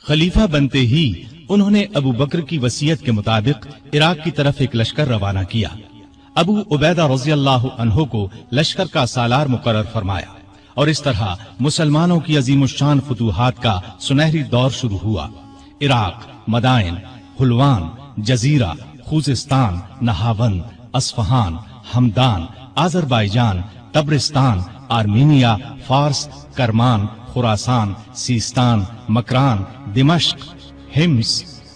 खलीफा बनते ही उन्होंने अबू बकर की वसीयत के मुताबिक इराक की तरफ एक लश्कर रवाना किया। अबू उबैदा रज़ियल्लाहु अन्हु को लश्कर का सालार मुकर्रर फरमाया और इस तरह मुसलमानों की अजीमुश्शान फुतूहात का सुनहरी दौर शुरू हुआ। Iraq, Madain, Hulwan, Jazira, Khuzestan, Nahavand, Isfahan, Hamadan, Azerbaijan, Tabaristan, Armenia, Fars, Kerman, Khorasan, Sistan, Makran, दिमश्क, हिम्स,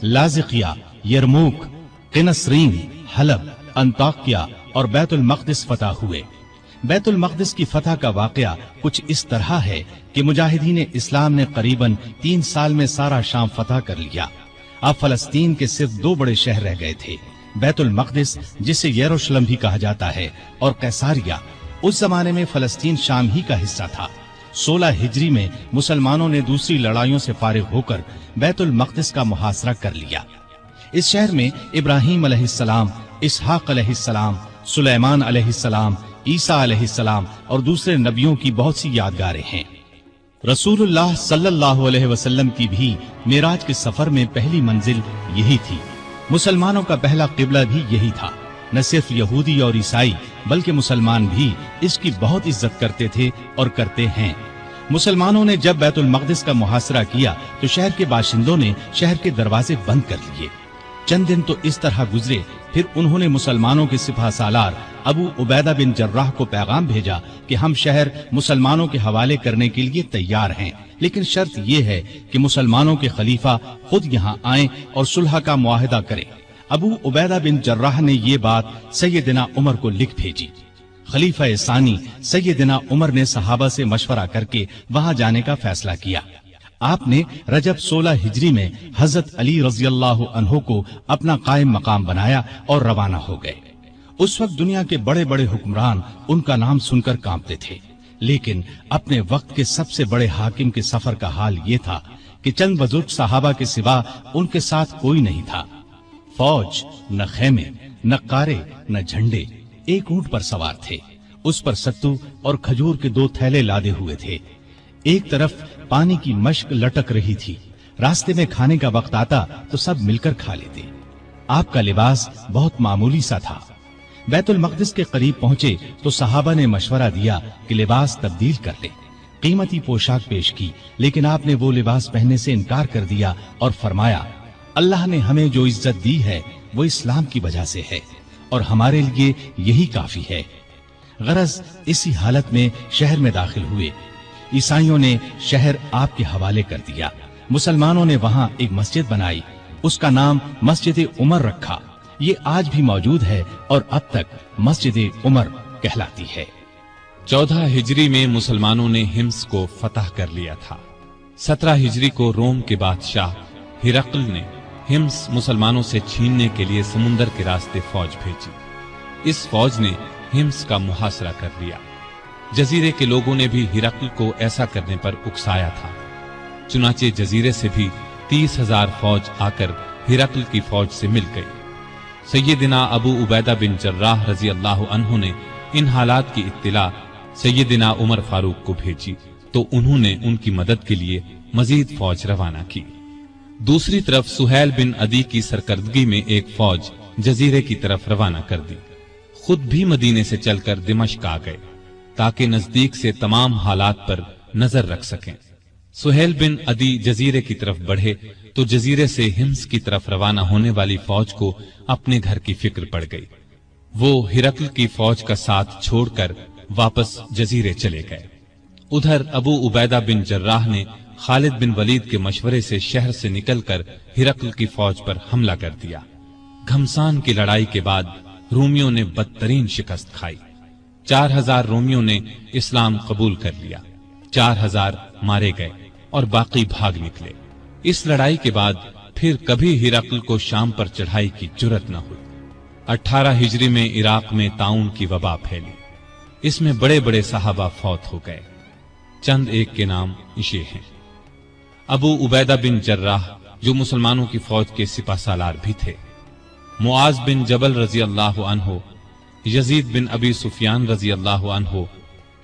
लाजिकिया, यरमूक, क़िनसरीन, हलब, अंताकिया और बैतुल मक़दिस फतह हुए। बैतुल मक़दिस की फतह का वाक़या कुछ इस तरह है कि मुजाहिदीन इस्लाम ने करीबन 3 साल में सारा शाम फतह कर लिया। अब फलस्तीन के सिर्फ 2 बड़े शहर रह गए थे, बैतुल मक़दिस जिसे यरूशलेम भी कहा जाता है और कैसारिया। उस जमाने में फलस्तीन शाम ही का हिस्सा था। 16 हिजरी में मुसलमानों ने दूसरी लड़ाइयों से फारिग होकर बैतुल मक़दिस का मुहासरा कर लिया। इस शहर में इब्राहीम अलैहिस्सलाम, इसहाक अलैहिस्सलाम, सुलेमान अलैहिस्सलाम, ईसा अलैहिस्सलाम और दूसरे नबियों की बहुत सी यादगारें हैं। रसूलुल्लाह सल्लल्लाहु अलैहि वसल्लम की भी मेराज के सफर में पहली मंजिल यही थी। मुसलमानों का पहला किबला भी यही था। न सिर्फ यहूदी और ईसाई बल्कि मुसलमान भी इसकी बहुत इज्जत करते थे और करते हैं। मुसलमानों ने जब बैतुल मक़दिस का मुहासरा किया तो शहर के बाशिंदों ने शहर के दरवाजे बंद कर लिए। चंद दिन तो इस तरह गुजरे, फिर उन्होंने मुसलमानों के सिपह सालार अबू उबैदा बिन जर्राह को पैगाम भेजा कि हम शहर मुसलमानों के हवाले करने के लिए तैयार हैं, लेकिन शर्त यह है कि मुसलमानों के खलीफा खुद यहाँ आएं और सुलह का मुआहदा करें। अबू उबैदा बिन जर्राह ने ये बात सैयदना उमर को लिख भेजी। खलीफा सानी सैयदना उमर ने सहाबा से मशवरा करके वहां जाने का फैसला किया। आपने रजब 16 हिजरी में हजरत अली रज़ियल्लाहु अन्हु को अपना कायम मकाम बनाया और रवाना हो गए। उस वक्त दुनिया के बड़े बड़े हुक्मरान उनका नाम सुनकर कांपते थे, लेकिन अपने वक्त के सबसे बड़े हाकिम के सफर का हाल ये था कि चंद बुजुर्ग सहाबा के सिवा उनके साथ कोई नहीं था। फौज, न खेमे, न कारे, न झंडे, एक ऊंट पर सवार थे। उस पर सत्तू और खजूर के 2 थैले लादे हुए थे। एक तरफ पानी की मश्क लटक रही थी। रास्ते में खाने का वक्त आता तो सब मिलकर खा लेते। आपका लिबास बहुत मामूली सा था। बैतुल मक़दिस के करीब पहुंचे तो सहाबा ने मशवरा दिया कि लिबास तब्दील कर ले। कीमती पोशाक पेश की, लेकिन आपने वो लिबास पहनने से इनकार कर दिया और फरमाया, अल्लाह ने हमें जो इज्जत दी है वो इस्लाम की वजह से है और हमारे लिए यही काफी है। गरज इसी हालत में शहर में दाखिल हुए। ईसाइयों ने शहर आपके हवाले कर दिया। मुसलमानों ने वहां एक मस्जिद बनाई, उसका नाम मस्जिद उमर रखा। ये आज भी मौजूद है और अब तक मस्जिद उमर कहलाती है। 14 हिजरी में मुसलमानों ने हिम्स को फतह कर लिया था। 17 हिजरी को रोम के बादशाह हिरक्ल ने हिम्स मुसलमानों से छीनने के लिए समुंदर के रास्ते फौज भेजी। इस फौज ने हिम्स का मुहासरा कर लिया। जजीरे के लोगों ने भी हिरक्ल को ऐसा करने पर उकसाया था। चुनाचे जजीरे से भी 30,000 फौज आकर हिरक्ल की फौज से मिल गई। सैयदना अबू उबैदा बिन जर्राह रजी अल्लाह अन्हु ने इन हालात की इत्तिला सैयदना उमर फारूक को भेजी तो उन्होंने उनकी मदद के लिए मजीद फौज रवाना की। दूसरी तरफ सुहैल बिन अदी की सरकर्दगी में एक फौज जजीरे की तरफ रवाना कर दी। खुद भी मदीने से चलकर दिमश्क आ गए ताकि नजदीक से तमाम हालात पर नजर रख सकें। सुहैल बिन अदी जजीरे की तरफ बढ़े तो जजीरे से हिम्स की तरफ रवाना होने वाली फौज को अपने घर की फिक्र पड़ गई। वो हिरक्ल की फौज का साथ छोड़कर वापस जजीरे चले गए। उधर अबू उबैदा बिन जर्राह ने खालिद बिन वलीद के मशवरे से शहर से निकलकर हिरक्ल की फौज पर हमला कर दिया। घमसान की लड़ाई के बाद रोमियों ने बदतरीन शिकस्त खाई। 4000 रोमियों ने इस्लाम कबूल कर लिया, 4000 मारे गए और बाकी भाग निकले। इस लड़ाई के बाद फिर कभी हिरक्ल को शाम पर चढ़ाई की जुर्रत न हुई। 18 हिजरी में इराक में ताउन की वबा फैली। इसमें बड़े बड़े सहाबा फौत हो गए। चंद एक के नाम ये हैं। अबू उबैदा बिन जर्राह जो मुसलमानों की फौज के सिपा सालार भी थे, मुआज बिन जबल रजी अल्लाह अन्हु, यजीद बिन अबी सुफियान रजी अल्लाह अन्हु,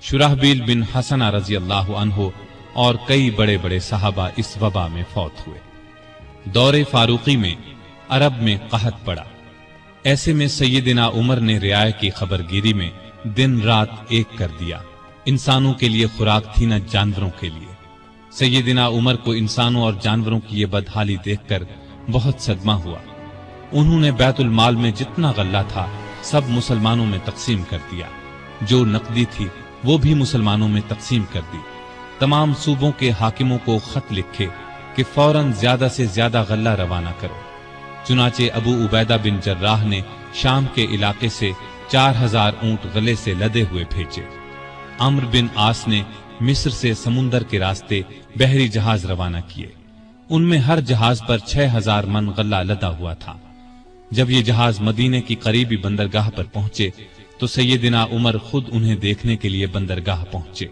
शुराहबील बिन हसना रजी अल्लाह अन्हु और कई बड़े बड़े सहाबा इस वबा में फौत हुए। دور فاروقی میں عرب میں قحط پڑا۔ ایسے میں سیدنا عمر نے رعایا کی خبرگیری میں دن رات ایک کر دیا۔ انسانوں کے لیے خوراک تھی نہ جانوروں کے لیے۔ سیدنا عمر کو انسانوں اور جانوروں کی یہ بدحالی دیکھ کر بہت صدمہ ہوا۔ انہوں نے بیت المال میں جتنا غلہ تھا سب مسلمانوں میں تقسیم کر دیا، جو نقدی تھی وہ بھی مسلمانوں میں تقسیم کر دی۔ تمام صوبوں کے حاکموں کو خط لکھے کہ فوراً زیادہ سے زیادہ غلہ روانہ کرو۔ چنانچہ ابو عبیدہ بن جراح نے شام کے علاقے سے 4000 اونٹ غلے سے لدے ہوئے بھیجے۔ عمرو بن عاص نے مصر سے سمندر کے راستے بحری جہاز روانہ کیے۔ ان میں ہر جہاز پر 6000 من غلہ لدا ہوا تھا۔ جب یہ جہاز مدینے کی قریبی بندرگاہ پر پہنچے تو سیدنا عمر خود انہیں دیکھنے کے لیے بندرگاہ پہنچے۔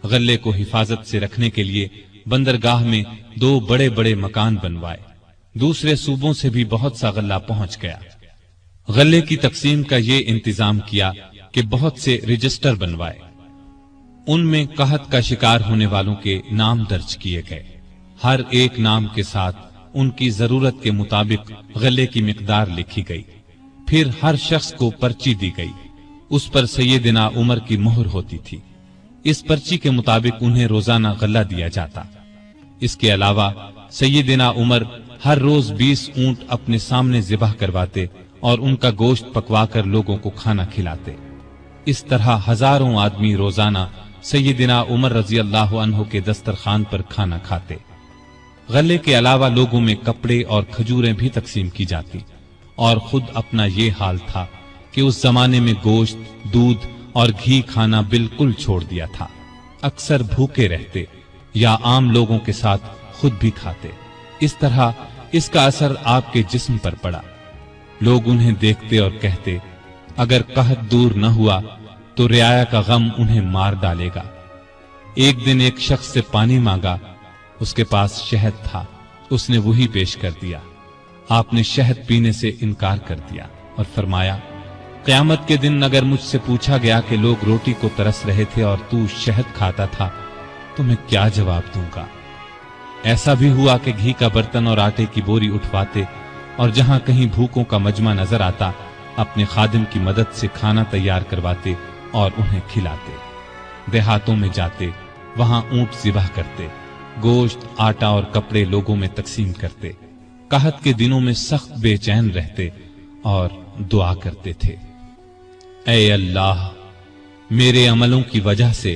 غلے کو حفاظت سے رکھنے کے لیے بندرگاہ میں 2 بڑے بڑے مکان بنوائے۔ دوسرے صوبوں سے بھی بہت سا غلہ پہنچ گیا۔ غلے کی تقسیم کا یہ انتظام کیا کہ بہت سے رجسٹر بنوائے۔ ان میں قحط کا شکار ہونے والوں کے نام درج کیے گئے۔ ہر ایک نام کے ساتھ ان کی ضرورت کے مطابق غلے کی مقدار لکھی گئی۔ پھر ہر شخص کو پرچی دی گئی، اس پر سیدنا عمر کی مہر ہوتی تھی۔ اس پرچی کے مطابق انہیں روزانہ غلہ دیا جاتا۔ اس کے علاوہ سیدنا عمر ہر روز 20 اونٹ اپنے سامنے ذبح کرواتے اور ان کا گوشت پکوا کر لوگوں کو کھانا کھلاتے۔ اس طرح ہزاروں آدمی روزانہ سیدنا عمر رضی اللہ عنہ کے دسترخوان پر کھانا کھاتے۔ غلے کے علاوہ لوگوں میں کپڑے اور کھجوریں بھی تقسیم کی جاتی، اور خود اپنا یہ حال تھا کہ اس زمانے میں گوشت، دودھ اور گھی کھانا بالکل چھوڑ دیا تھا۔ اکثر بھوکے رہتے یا عام لوگوں کے ساتھ خود بھی کھاتے۔ اس طرح اس کا اثر آپ کے جسم پر پڑا۔ لوگ انہیں دیکھتے اور کہتے، اگر قحط دور نہ ہوا تو رعایا کا غم انہیں مار ڈالے گا۔ ایک دن ایک شخص سے پانی مانگا، اس کے پاس شہد تھا، اس نے وہی پیش کر دیا۔ آپ نے شہد پینے سے انکار کر دیا اور فرمایا، قیامت کے دن اگر مجھ سے پوچھا گیا کہ لوگ روٹی کو ترس رہے تھے اور تو شہد کھاتا تھا تو میں کیا جواب دوں گا؟ ایسا بھی ہوا کہ گھی کا برتن اور آٹے کی بوری اٹھواتے اور جہاں کہیں بھوکوں کا مجمع نظر آتا اپنے خادم کی مدد سے کھانا تیار کرواتے اور انہیں کھلاتے۔ دیہاتوں میں جاتے، وہاں اونٹ ذبح کرتے، گوشت، آٹا اور کپڑے لوگوں میں تقسیم کرتے۔ قحط کے دنوں میں سخت بے چین رہتے اور دعا کرتے تھے، اے اللہ، میرے عملوں کی وجہ سے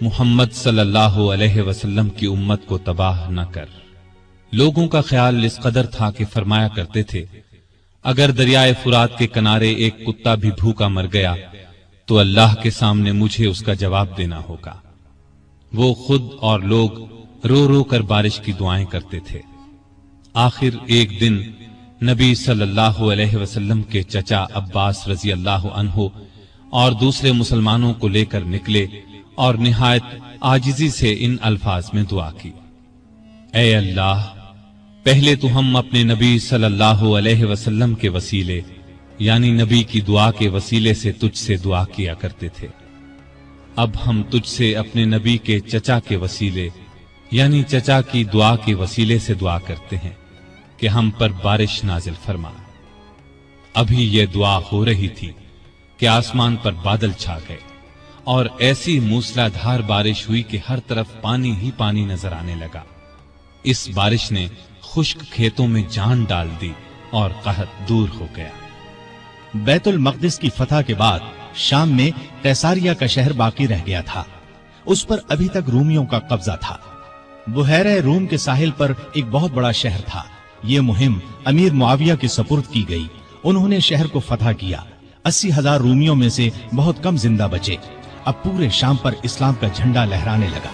محمد صلی اللہ علیہ وسلم کی امت کو تباہ نہ کر۔ لوگوں کا خیال اس قدر تھا کہ فرمایا کرتے تھے، اگر دریائے فرات کے کنارے ایک کتا بھی بھوکا مر گیا تو اللہ کے سامنے مجھے اس کا جواب دینا ہوگا۔ وہ خود اور لوگ رو رو کر بارش کی دعائیں کرتے تھے۔ آخر ایک دن نبی صلی اللہ علیہ وسلم کے چچا عباس رضی اللہ عنہ اور دوسرے مسلمانوں کو لے کر نکلے اور نہایت عاجزی سے ان الفاظ میں دعا کی، اے اللہ، پہلے تو ہم اپنے نبی صلی اللہ علیہ وسلم کے وسیلے یعنی نبی کی دعا کے وسیلے سے تجھ سے دعا کیا کرتے تھے، اب ہم تجھ سے اپنے نبی کے چچا کے وسیلے یعنی چچا کی دعا کے وسیلے سے دعا کرتے ہیں کہ ہم پر بارش نازل فرما۔ ابھی یہ دعا ہو رہی تھی کہ آسمان پر بادل چھا گئے اور ایسی موسلا دھار بارش ہوئی کہ ہر طرف پانی ہی پانی نظر آنے لگا۔ اس بارش نے خشک کھیتوں میں جان ڈال دی اور قحط دور ہو گیا۔ بیت المقدس کی فتح کے بعد شام میں قیصاریہ کا شہر باقی رہ گیا تھا، اس پر ابھی تک رومیوں کا قبضہ تھا۔ بحیرہ روم کے ساحل پر ایک بہت بڑا شہر تھا۔ یہ مہم امیر معاویہ کے سپرد کی گئی۔ انہوں نے شہر کو فتح کیا۔ 80,000 رومیوں میں سے بہت کم زندہ بچے۔ اب پورے شام پر اسلام کا جھنڈا لہرانے لگا۔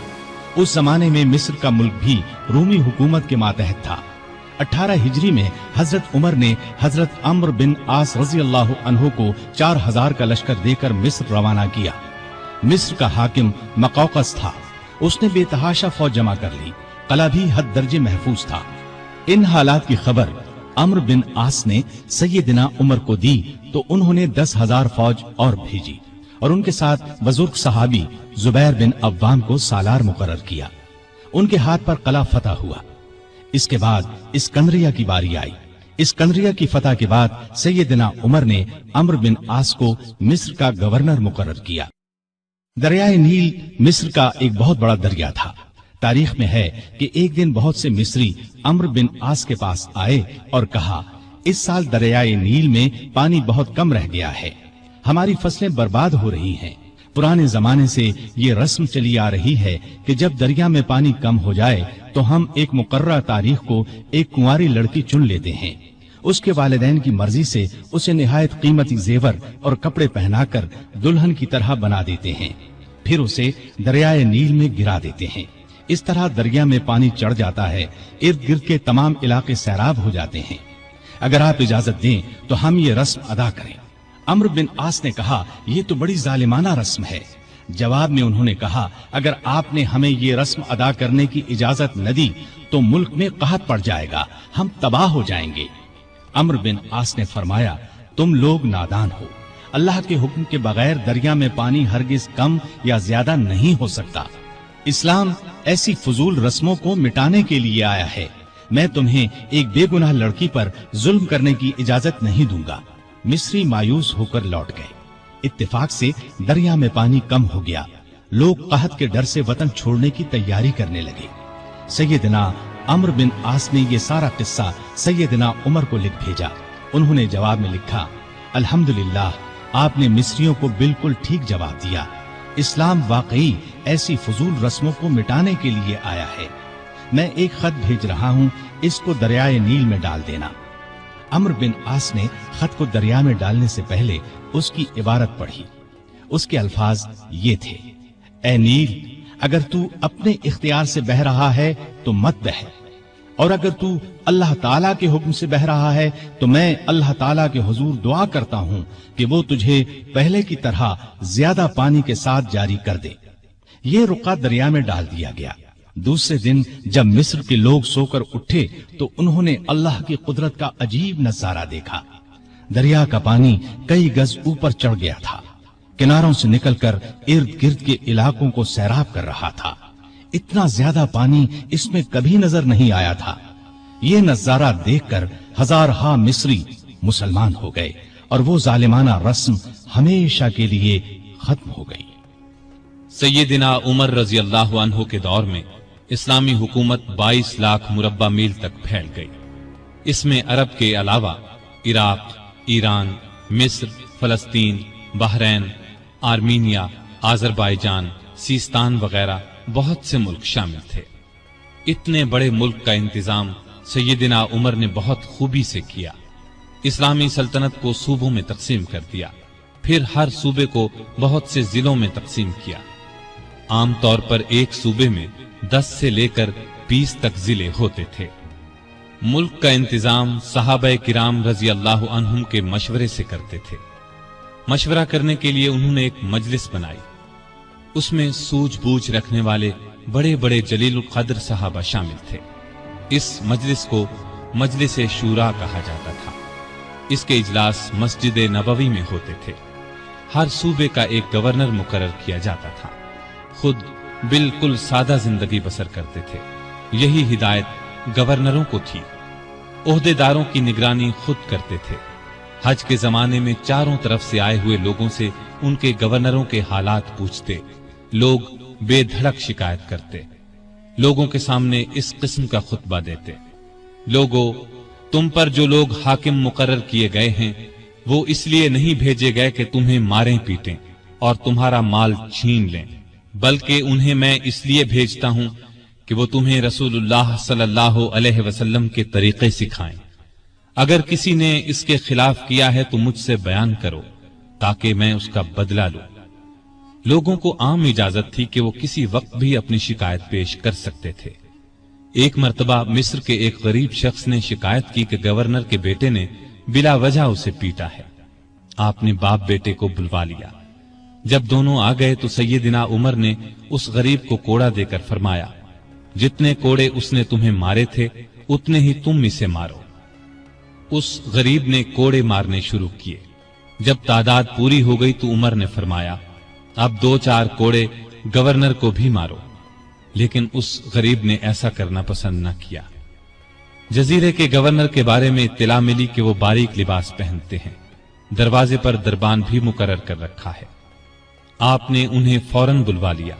اس زمانے میں مصر کا ملک بھی رومی حکومت کے ماتحت تھا۔ 18 ہجری میں حضرت عمر نے حضرت عمرو بن عاص رضی اللہ عنہ کو 4000 کا لشکر دے کر مصر روانہ کیا۔ مصر کا حاکم مقوقس تھا، اس نے بے تحاشا فوج جمع کر لی، قلعہ بھی حد درجے محفوظ تھا۔ ان حالات کی خبر عمرو بن عاص نے سیدنا عمر کو دی تو انہوں نے 10,000 فوج اور بھیجی اور ان کے ساتھ بزرگ صحابی زبیر بن عوام کو سالار مقرر کیا۔ ان کے ہاتھ پر قلعہ فتح ہوا۔ اس کے بعد اسکندریہ کی باری آئی۔ اسکندریہ کی فتح کے بعد سیدنا عمر نے عمرو بن عاص کو مصر کا گورنر مقرر کیا۔ دریائے نیل مصر کا ایک بہت بڑا دریا تھا۔ تاریخ میں ہے کہ ایک دن بہت سے مصری عمرو بن عاص کے پاس آئے اور کہا، اس سال دریائے نیل میں پانی بہت کم رہ گیا ہے، ہماری فصلیں برباد ہو رہی ہیں۔ پرانے زمانے سے یہ رسم چلی آ رہی ہے کہ جب دریا میں پانی کم ہو جائے تو ہم ایک مقررہ تاریخ کو ایک کنواری لڑکی چن لیتے ہیں، اس کے والدین کی مرضی سے اسے نہایت قیمتی زیور اور کپڑے پہنا کر دلہن کی طرح بنا دیتے ہیں، پھر اسے دریائے نیل میں گرا دیتے ہیں۔ اس طرح دریا میں پانی چڑھ جاتا ہے، ارد گرد کے تمام علاقے سیراب ہو جاتے ہیں۔ اگر آپ اجازت دیں تو ہم یہ رسم ادا کریں۔ عمرو بن عاص نے کہا، یہ تو بڑی ظالمانہ رسم ہے۔ جواب میں انہوں نے کہا، اگر آپ نے ہمیں یہ رسم ادا کرنے کی اجازت نہ دی تو ملک میں قحط پڑ جائے گا، ہم تباہ ہو جائیں گے۔ عمرو بن عاص نے فرمایا، تم لوگ نادان ہو، اللہ کے حکم کے بغیر دریا میں پانی ہرگز کم یا زیادہ نہیں ہو سکتا۔ اسلام ایسی فضول رسموں کو مٹانے کے لیے آیا ہے۔ میں تمہیں ایک بے گناہ لڑکی پر ظلم کرنے کی اجازت نہیں دوں گا۔ مصری مایوس ہو کر لوٹ گئے۔ اتفاق سے دریا میں پانی کم ہو گیا، لوگ قحط کے ڈر سے وطن چھوڑنے کی تیاری کرنے لگے۔ سیدنا عمرو بن عاص نے یہ سارا قصہ سیدنا عمر کو لکھ بھیجا۔ انہوں نے جواب میں لکھا، الحمدللہ، آپ نے مصریوں کو بالکل ٹھیک جواب دیا۔ اسلام واقعی ایسی فضول رسموں کو مٹانے کے لیے آیا ہے۔ میں ایک خط بھیج رہا ہوں، اس کو دریائے نیل میں ڈال دینا۔ عمرو بن عاص نے خط کو دریا میں ڈالنے سے پہلے اس کی عبارت پڑھی۔ اس کے الفاظ یہ تھے، اے نیل، اگر تو اپنے اختیار سے بہہ رہا ہے تو مت بہہ، اور اگر تو اللہ تعالیٰ کے حکم سے بہہ رہا ہے تو میں اللہ تعالیٰ کے حضور دعا کرتا ہوں کہ وہ تجھے پہلے کی طرح زیادہ پانی کے ساتھ جاری کر دے۔ یہ رقعہ دریا میں ڈال دیا گیا۔ دوسرے دن جب مصر کے لوگ سو کر اٹھے تو انہوں نے اللہ کی قدرت کا عجیب نظارہ دیکھا۔ دریا کا پانی کئی گز اوپر چڑھ گیا تھا، کناروں سے نکل کر ارد گرد کے علاقوں کو سیراب کر رہا تھا۔ اتنا زیادہ پانی اس میں کبھی نظر نہیں آیا تھا۔ یہ نظارہ دیکھ کر ہزارہا مصری مسلمان ہو گئے اور وہ ظالمانہ رسم ہمیشہ کے لیے ختم ہو گئی۔ سیدنا عمر رضی اللہ عنہ کے دور میں اسلامی حکومت 22 لاکھ مربع میل تک پھیل گئی۔ اس میں عرب کے علاوہ عراق، ایران، مصر، فلسطین، بحرین، آرمینیا، آذربائیجان، سیستان وغیرہ بہت سے ملک شامل تھے۔ اتنے بڑے ملک کا انتظام سیدنا عمر نے بہت خوبی سے کیا۔ اسلامی سلطنت کو صوبوں میں تقسیم کر دیا، پھر ہر صوبے کو بہت سے ضلعوں میں تقسیم کیا۔ عام طور پر ایک صوبے میں 10 سے لے کر 20 تک ضلع ہوتے تھے۔ ملک کا انتظام صحابہ کرام رضی اللہ عنہم کے مشورے سے کرتے تھے۔ مشورہ کرنے کے لیے انہوں نے ایک مجلس بنائی۔ اس میں سوجھ بوجھ رکھنے والے بڑے بڑے جلیل القدر صحابہ شامل تھے۔ اس مجلس کو مجلس شورا کہا جاتا تھا۔ اس کے اجلاس مسجد نبوی میں ہوتے تھے۔ ہر صوبے کا ایک گورنر مقرر کیا جاتا تھا۔ خود بالکل سادہ زندگی بسر کرتے تھے۔ یہی ہدایت گورنروں کو تھی۔ عہدے داروں کی نگرانی خود کرتے تھے۔ حج کے زمانے میں چاروں طرف سے آئے ہوئے لوگوں سے ان کے گورنروں کے حالات پوچھتے، لوگ بے دھڑک شکایت کرتے، لوگوں کے سامنے اس قسم کا خطبہ دیتے، لوگوں، تم پر جو لوگ حاکم مقرر کیے گئے ہیں وہ اس لیے نہیں بھیجے گئے کہ تمہیں ماریں پیٹیں اور تمہارا مال چھین لیں، بلکہ انہیں میں اس لیے بھیجتا ہوں کہ وہ تمہیں رسول اللہ صلی اللہ علیہ وسلم کے طریقے سکھائیں۔ اگر کسی نے اس کے خلاف کیا ہے تو مجھ سے بیان کرو تاکہ میں اس کا بدلہ لوں۔ لوگوں کو عام اجازت تھی کہ وہ کسی وقت بھی اپنی شکایت پیش کر سکتے تھے۔ ایک مرتبہ مصر کے ایک غریب شخص نے شکایت کی کہ گورنر کے بیٹے نے بلا وجہ اسے پیٹا ہے۔ آپ نے باپ بیٹے کو بلوا لیا۔ جب دونوں آ گئے تو سیدنا عمر نے اس غریب کو کوڑا دے کر فرمایا، جتنے کوڑے اس نے تمہیں مارے تھے اتنے ہی تم اسے مارو۔ اس غریب نے کوڑے مارنے شروع کیے۔ جب تعداد پوری ہو گئی تو عمر نے فرمایا، اب 2-4 کوڑے گورنر کو بھی مارو، لیکن اس غریب نے ایسا کرنا پسند نہ کیا۔ جزیرے کے گورنر کے بارے میں اطلاع ملی کہ وہ باریک لباس پہنتے ہیں، دروازے پر دربان بھی مقرر کر رکھا ہے۔ آپ نے انہیں فوراً بلوا لیا،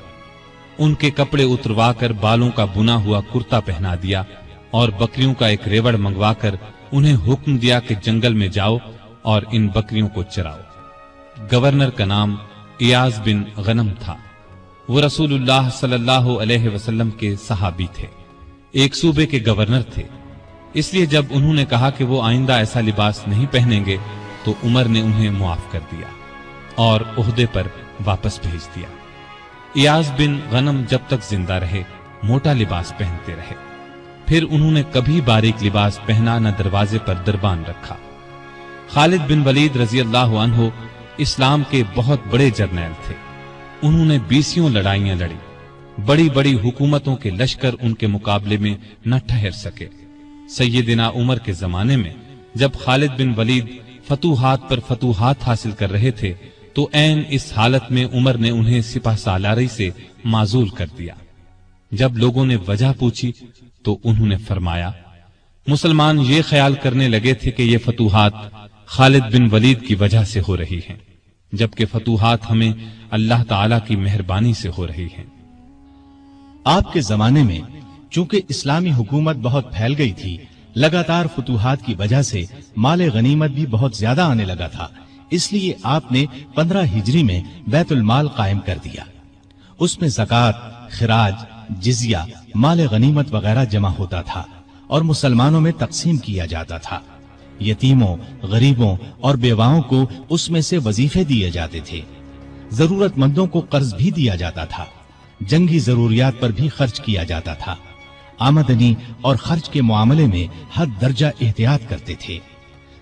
ان کے کپڑے اتروا کر بالوں کا بنا ہوا کرتا پہنا دیا اور بکریوں کا ایک ریوڑ منگوا کر انہیں حکم دیا کہ جنگل میں جاؤ اور ان بکریوں کو چراؤ۔ گورنر کا نام ایاز بن غنم تھا، وہ رسول اللہ صلی اللہ علیہ وسلم کے صحابی تھے، ایک صوبے کے گورنر تھے، اس لیے جب انہوں نے کہا کہ وہ آئندہ ایسا لباس نہیں پہنیں گے تو عمر نے انہیں معاف کر دیا اور عہدے پر واپس بھیج دیا۔ ایاز بن غنم جب تک زندہ رہے موٹا لباس پہنتے رہے، پھر انہوں نے کبھی باریک لباس پہنا نہ دروازے پر دربان رکھا۔ خالد بن ولید رضی اللہ عنہ اسلام کے بہت بڑے جرنیل تھے، انہوں نے 20 لڑائیاں لڑی، بڑی بڑی حکومتوں کے لشکر ان کے مقابلے میں نہ ٹھہر سکے۔ سیدنا عمر کے زمانے میں جب خالد بن ولید فتوحات پر فتوحات حاصل کر رہے تھے تو عین اس حالت میں عمر نے انہیں سپہ سالاری سے معزول کر دیا۔ جب لوگوں نے وجہ پوچھی تو انہوں نے فرمایا، مسلمان یہ خیال کرنے لگے تھے کہ یہ فتوحات خالد بن ولید کی وجہ سے ہو رہی ہیں، جبکہ فتوحات ہمیں اللہ تعالی کی مہربانی سے ہو رہی ہیں۔ آپ کے زمانے میں چونکہ اسلامی حکومت بہت پھیل گئی تھی، لگاتار فتوحات کی وجہ سے مال غنیمت بھی بہت زیادہ آنے لگا تھا، اس لیے آپ نے 15 ہجری میں بیت المال قائم کر دیا۔ اس میں زکوٰۃ، خراج، جزیہ، مال غنیمت وغیرہ جمع ہوتا تھا اور مسلمانوں میں تقسیم کیا جاتا تھا۔ یتیموں، غریبوں اور بیواؤں کو اس میں سے وظیفے دیے جاتے تھے، ضرورت مندوں کو قرض بھی دیا جاتا تھا، جنگی ضروریات پر بھی خرچ کیا جاتا تھا۔ آمدنی اور خرچ کے معاملے میں حد درجہ احتیاط کرتے تھے۔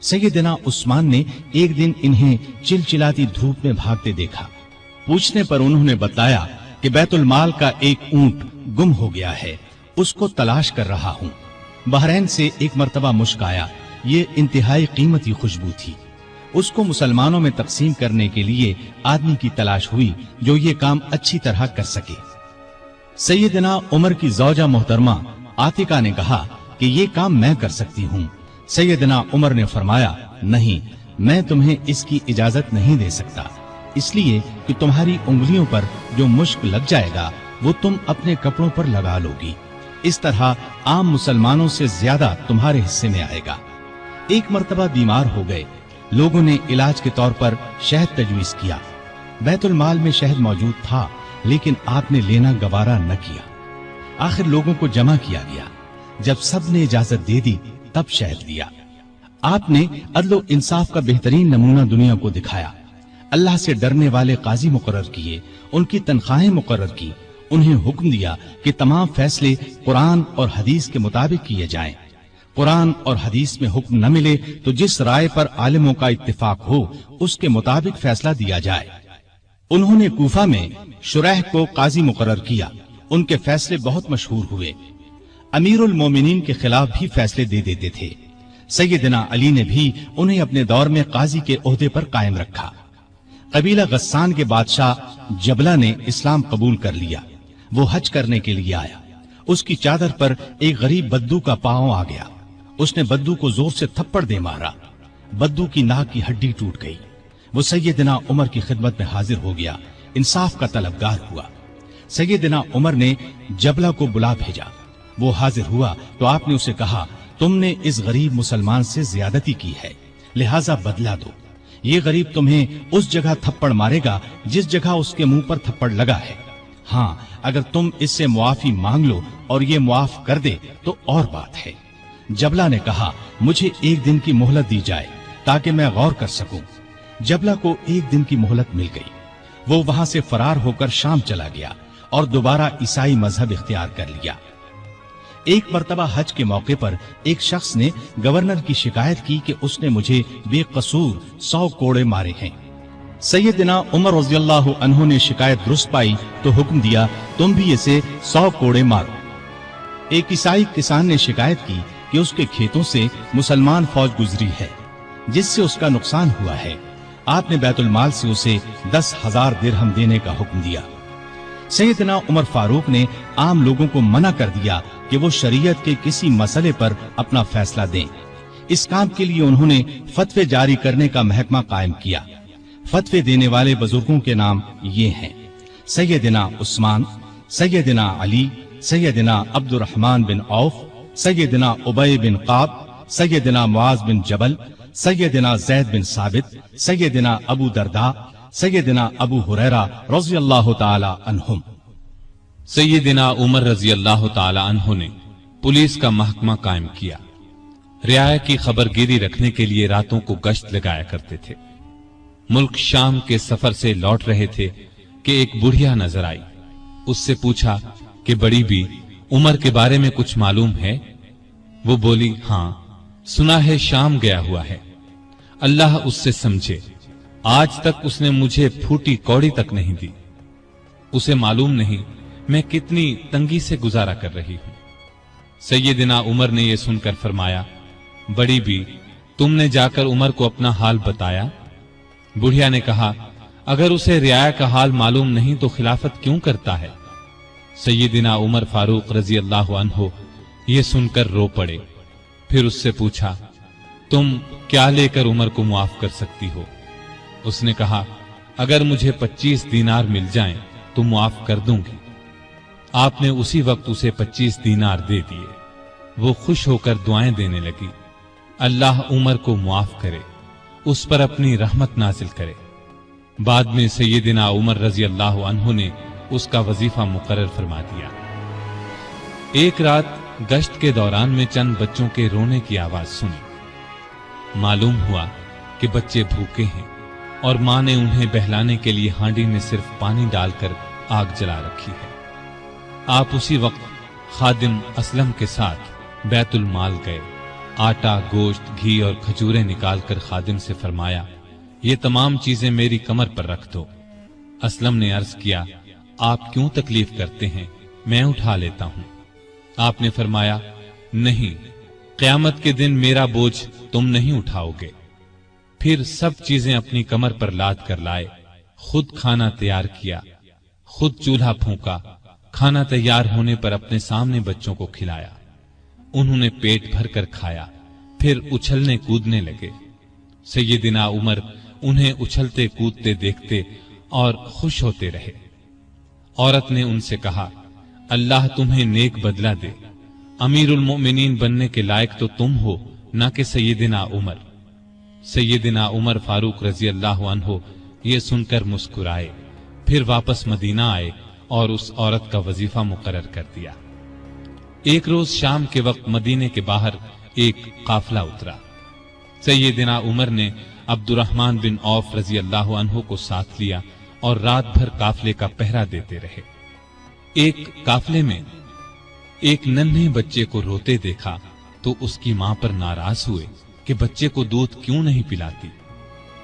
سیدنا عثمان نے ایک دن انہیں چلچلاتی دھوپ میں بھاگتے دیکھا، پوچھنے پر انہوں نے بتایا کہ بیت المال کا ایک اونٹ گم ہو گیا ہے، اس کو تلاش کر رہا ہوں۔ بحرین سے ایک مرتبہ مشک آیا، یہ انتہائی قیمتی خوشبو تھی، اس کو مسلمانوں میں تقسیم کرنے کے لیے آدمی کی تلاش ہوئی جو یہ کام اچھی طرح کر سکے۔ سیدنا عمر کی زوجہ محترمہ عاتقہ نے کہا کہ یہ کام میں کر سکتی ہوں۔ سیدنا عمر نے فرمایا، نہیں، میں تمہیں اس کی اجازت نہیں دے سکتا، اس لیے کہ تمہاری انگلیوں پر جو مشک لگ جائے گا وہ تم اپنے کپڑوں پر لگا لو گی، اس طرح عام مسلمانوں سے زیادہ تمہارے حصے میں آئے گا۔ ایک مرتبہ بیمار ہو گئے، لوگوں نے علاج کے طور پر شہد تجویز کیا۔ بیت المال میں شہد موجود تھا لیکن آپ نے لینا گوارا نہ کیا۔ آخر لوگوں کو جمع کیا گیا، جب سب نے اجازت دے دی تب شہد لیا۔ آپ نے عدل و انصاف کا بہترین نمونہ دنیا کو دکھایا، اللہ سے ڈرنے والے قاضی مقرر کیے، ان کی تنخواہیں مقرر کی، انہیں حکم دیا کہ تمام فیصلے قرآن اور حدیث کے مطابق کیے جائیں۔ قرآن اور حدیث میں حکم نہ ملے تو جس رائے پر عالموں کا اتفاق ہو اس کے مطابق فیصلہ دیا جائے۔ انہوں نے کوفہ میں شریح کو قاضی مقرر کیا، ان کے فیصلے بہت مشہور ہوئے۔ امیر المومنین کے خلاف بھی فیصلے دے دیتے تھے۔ سیدنا علی نے بھی انہیں اپنے دور میں قاضی کے عہدے پر قائم رکھا۔ قبیلہ غسان کے بادشاہ جبلہ نے اسلام قبول کر لیا، وہ حج کرنے کے لیے آیا، اس کی چادر پر ایک غریب بدو کا پاؤں آ گیا، اس نے بدو کو زور سے تھپڑ دے مارا، بدو کی ناک کی ہڈی ٹوٹ گئی۔ وہ سیدنا عمر کی خدمت میں حاضر ہو گیا، انصاف کا طلبگار ہوا۔ سیدنا عمر نے جبلہ کو بلا بھیجا، وہ حاضر ہوا تو آپ نے اسے کہا، تم نے اس غریب مسلمان سے زیادتی کی ہے، لہذا بدلہ دو۔ یہ غریب تمہیں اس جگہ تھپڑ مارے گا جس جگہ اس کے منہ پر تھپڑ لگا ہے، ہاں اگر تم اس سے معافی مانگ لو اور یہ معاف کر دے تو اور بات ہے۔ جبلہ نے کہا، مجھے ایک دن کی مہلت دی جائے تاکہ میں غور کر سکوں۔ جبلہ کو ایک دن کی مہلت مل گئی، وہ وہاں سے فرار ہو کر شام چلا گیا اور دوبارہ عیسائی مذہب اختیار کر لیا۔ ایک مرتبہ حج کے موقع پر ایک شخص نے گورنر کی شکایت کی کہ اس نے مجھے بے قصور 100 کوڑے مارے ہیں۔ سیدنا عمر رضی اللہ عنہ نے شکایت درست پائی تو حکم دیا، تم بھی اسے 100 کوڑے مارو۔ ایک عیسائی کسان نے شکایت کی کہ اس کے کھیتوں سے مسلمان فوج گزری ہے جس سے اس کا نقصان ہوا ہے۔ آپ نے بیت المال سے اسے 10,000 درہم دینے کا حکم دیا۔ सैयदना उमर फारूक ने आम लोगों को मना कर दिया कि वो शरीयत के किसी मसले पर अपना फैसला दें। इस काम के लिए उन्होंने फतवे जारी करने का महकमा कायम किया। फतवे देने वाले बुजुर्गों के नाम ये हैं: सैयदना उस्मान, सैयदना अली, सैयदना अब्दुर्रहमान बिन औफ, सैयदना उबय बिन काब, सैयदना मुआज बिन जबल, सैयदना जैद बिन साबित, सैयदना अबू दरदा, सैयदना अबू हुरैरा रज़ियल्लाहु ताला अन्हुम। सैयदना उमर रज़ियल्लाहु ताला अन्हु ने पुलिस का महकमा कायम किया। रियाया की खबरगिरी रखने के लिए रातों को गश्त लगाया करते थे। मुल्क शाम के सफर से लौट रहे थे कि एक बुढ़िया नजर आई। उससे पूछा कि बड़ी बी, उमर के बारे में कुछ मालूम है? वो बोली, हां, सुना है शाम गया हुआ है। अल्लाह उससे समझे, आज तक उसने मुझे फूटी कौड़ी तक नहीं दी। उसे मालूम नहीं मैं कितनी तंगी से गुजारा कर रही हूं। सैयदना उमर ने यह सुनकर फरमाया, बड़ी बी, तुमने जाकर उमर को अपना हाल बताया? बुढ़िया ने कहा, अगर उसे रियाया का हाल मालूम नहीं तो खिलाफत क्यों करता है? सैयदना उमर फारूक रज़ियल्लाहु अन्हु ये सुनकर रो पड़े। फिर उससे पूछा, तुम क्या लेकर उमर को मुआफ कर सकती हो? उसने कहा, अगर मुझे 25 दीनार मिल जाएं तो मुआफ कर दूंगी। आपने उसी वक्त उसे 25 दीनार दे दिए। वो खुश होकर दुआएं देने लगी, अल्लाह उमर को मुआफ करे, उस पर अपनी रहमत नाजिल करे। बाद में सैयदना उमर रज़ियल्लाहु अन्हु ने उसका वजीफा मुकर्रर फरमा दिया। एक रात गश्त के दौरान में चंद बच्चों के रोने की आवाज सुनी। मालूम हुआ कि बच्चे भूखे हैं और मां ने उन्हें बहलाने के लिए हांडी में सिर्फ पानी डालकर आग जला रखी है। आप उसी वक्त खादिम असलम के साथ बैतुल माल गए। आटा, गोश्त, घी और खजूरें निकालकर खादिम से फरमाया, ये तमाम चीजें मेरी कमर पर रख दो। असलम ने अर्ज किया, आप क्यों तकलीफ करते हैं, मैं उठा लेता हूं। आपने फरमाया, नहीं, क़यामत के दिन मेरा बोझ तुम नहीं उठाओगे। फिर सब चीजें अपनी कमर पर लाद कर लाए। खुद खाना तैयार किया, खुद चूल्हा फूंका। खाना तैयार होने पर अपने सामने बच्चों को खिलाया। उन्होंने पेट भर कर खाया, फिर उछलने कूदने लगे। सैयदना उमर उन्हें उछलते कूदते देखते और खुश होते रहे। औरत ने उनसे कहा, अल्लाह तुम्हें नेक बदला दे। अमीरुल मोमिनीन बनने के लायक तो तुम हो, ना कि सैयदना उमर। सैयदना उमर फारूक रज़ियल्लाहु अन्हु ये सुनकर मुस्कुराए, फिर वापस मदीना आए और उस औरत का वजीफा मुकर्रर कर दिया। एक रोज शाम के वक्त मदीने के बाहर एक काफिला उतरा। सैयदना उमर ने अब्दुर्रहमान बिन औफ रज़ियल्लाहु अन्हु को साथ लिया और रात भर काफिले का पहरा देते रहे। एक काफिले में एक नन्हे बच्चे को रोते देखा तो उसकी मां पर नाराज हुए कि बच्चे को दूध क्यों नहीं पिलाती।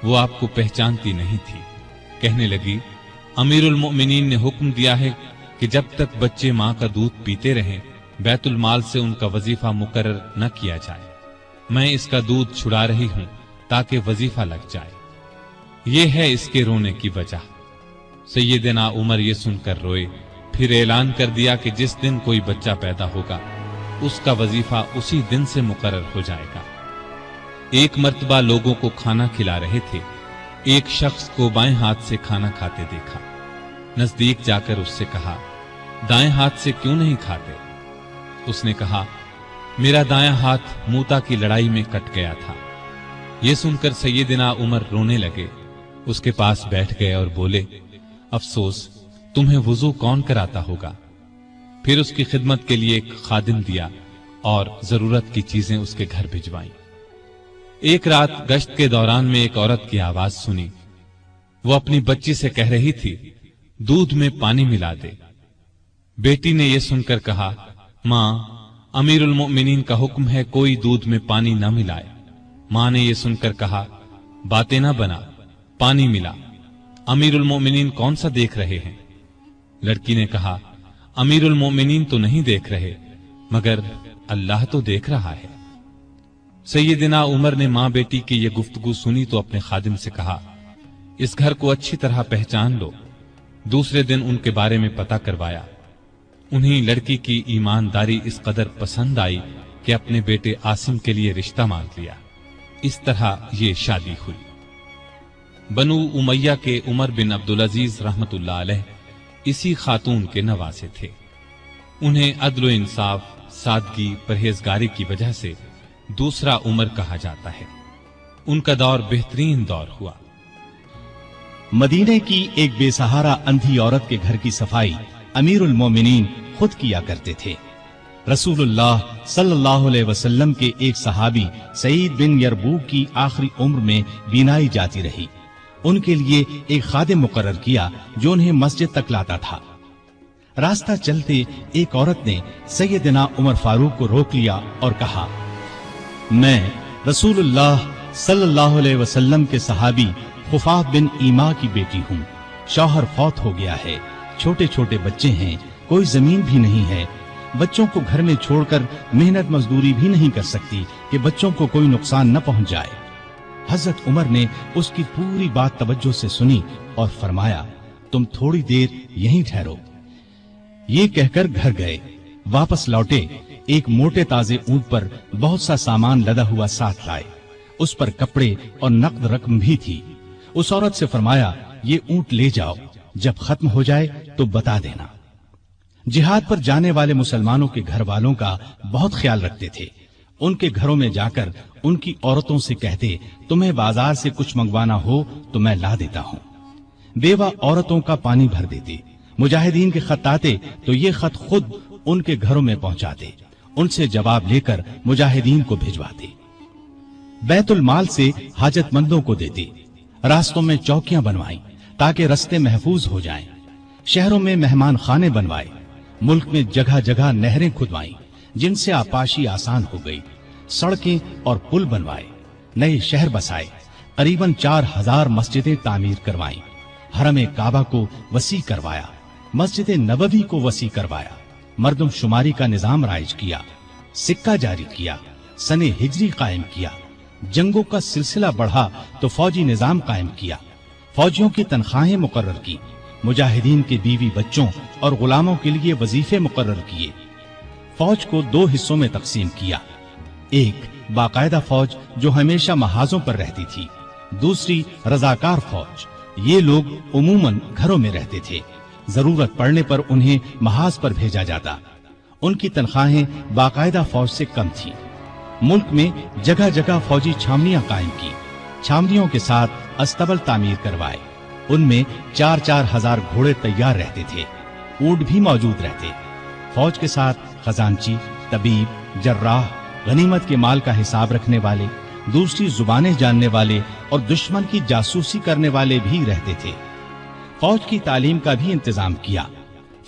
वो आपको पहचानती नहीं थी। कहने लगी, अमीरुल मोमिनीन ने हुक्म दिया है कि जब तक बच्चे मां का दूध पीते रहें बैतुल माल से उनका वजीफा मुकर्रर न किया जाए। मैं इसका दूध छुड़ा रही हूं ताकि वजीफा लग जाए। ये है इसके रोने की वजह। सैयदना उमर ये सुनकर रोए, फिर ऐलान कर दिया कि जिस दिन कोई बच्चा पैदा होगा उसका वजीफा उसी दिन से मुकर्रर हो जाएगा। एक मर्तबा लोगों को खाना खिला रहे थे। एक शख्स को बाएं हाथ से खाना खाते देखा। नजदीक जाकर उससे कहा, दाएं हाथ से क्यों नहीं खाते? उसने कहा, मेरा दायां हाथ मूता की लड़ाई में कट गया था। यह सुनकर सैयदना उमर रोने लगे। उसके पास बैठ गए और बोले, अफसोस, तुम्हें वुजू कौन कराता होगा? फिर उसकी खिदमत के लिए एक खादिम दिया और जरूरत की चीजें उसके घर भिजवाईं। एक रात गश्त के दौरान में एक औरत की आवाज सुनी। वो अपनी बच्ची से कह रही थी, दूध में पानी मिला दे। बेटी ने यह सुनकर कहा, मां, अमीरुल मोमिनीन का हुक्म है कोई दूध में पानी न मिलाए। मां ने यह सुनकर कहा, बातें ना बना, पानी मिला। अमीरुल मोमिनीन कौन सा देख रहे हैं? लड़की ने कहा, अमीरुल मोमिनीन तो नहीं देख रहे, मगर अल्लाह तो देख रहा है। सैयदना उमर ने मां बेटी की यह गुफ्तगू सुनी तो अपने खादिम से कहा, इस घर को अच्छी तरह पहचान लो। दूसरे दिन उनके बारे में पता करवाया। उन्हें लड़की की ईमानदारी इस कदर पसंद आई कि अपने बेटे आसिम के लिए रिश्ता मांग लिया। इस तरह ये शादी हुई। बनु उमैया के उमर बिन अब्दुल अजीज रहमतुल्लाह अलैह इसी खातून के नवासे थे। उन्हें अदल इंसाफ, सादगी, परहेजगारी की वजह से दूसरा उमर कहा जाता है। उनका दौर बेहतरीन दौर हुआ। मदीने की एक बेसहारा अंधी औरत के घर की सफाई अमीरुल मोमिनीन खुद किया करते थे। रसूलुल्लाह सल्लल्लाहु अलैहि वसल्लम के एक सहाबी सईद बिन यरबूक की आखिरी उम्र में बीनाई जाती रही। उनके लिए एक खादिम मुकर्रर किया जो उन्हें मस्जिद तक लाता था। रास्ता चलते एक औरत ने सैयदना उमर फारूक को रोक लिया और कहा, मैं रसूलुल्लाह सल्लल्लाहु अलैहि वसल्लम के सहाबी खुफाफ बिन ईमा की बेटी हूँ। शौहर फौत हो गया है, छोटे छोटे बच्चे हैं, कोई जमीन भी नहीं है। बच्चों को घर में छोड़कर मेहनत मजदूरी भी नहीं कर सकती कि बच्चों को कोई नुकसान न पहुंच जाए। हजरत उमर ने उसकी पूरी बात तवज्जो से सुनी और फरमाया, तुम थोड़ी देर यहीं ठहरो। ये कहकर घर गए। वापस लौटे, एक मोटे ताजे ऊंट पर बहुत सा सामान लदा हुआ साथ लाए। उस पर कपड़े और नकद रकम भी थी। उस औरत से फरमाया, ये ऊंट ले जाओ, जब खत्म हो जाए तो बता देना। जिहाद पर जाने वाले मुसलमानों के घर वालों का बहुत ख्याल रखते थे। उनके घरों में जाकर उनकी औरतों से कहते, तुम्हें बाजार से कुछ मंगवाना हो तो मैं ला देता हूँ। बेवा औरतों का पानी भर देते। मुजाहिदीन के खत आते तो ये खत खुद उनके घरों में पहुंचाते। उनसे जवाब लेकर मुजाहिदीन को भिजवाते। बैतुल माल से हाजतमंदों को देते। रास्तों में चौकियां बनवाई ताकि रास्ते महफूज हो जाएं। शहरों में मेहमान खाने बनवाए। मुल्क में जगह जगह नहरें खुदवाई जिनसे आपाशी आसान हो गई। सड़कें और पुल बनवाए। नए शहर बसाए। करीबन 4000 मस्जिदें तामीर करवाई। हरम काबा को वसी करवाया। मस्जिद नबवी को वसी करवाया। मर्दम शुमारी का निजाम राइज किया। सिक्का जारी किया। सने हिजरी कायम किया। जंगों का सिलसिला बढ़ा तो फौजी निजाम कायम किया। फौजियों की तनख्वाहें मुकर्रर की। मुजाहिदीन के बीवी बच्चों और गुलामों के लिए वजीफे मुकर्रर किए। फौज को 2 हिस्सों में तकसीम किया। एक बाकायदा फौज जो हमेशा महाजों पर रहती थी। दूसरी रजाकार फौज। ये लोग उमूमन घरों में रहते थे। जरूरत पड़ने पर उन्हें महाज पर भेजा जाता। उनकी तनख्वाहें बाकायदा फौज से कम थी। मुल्क में जगह जगह फौजी छावनियां कायम की। छावनियों के साथ अस्तबल तामीर करवाए। उनमें 4-4 हजार घोड़े तैयार रहते थे। ऊंट भी मौजूद रहते। फौज के साथ खजांची, तबीब, जर्राह, गनीमत के माल का हिसाब रखने वाले, दूसरी जुबानें जानने वाले और दुश्मन की जासूसी करने वाले भी रहते थे। फौज की तालीम का भी इंतजाम किया।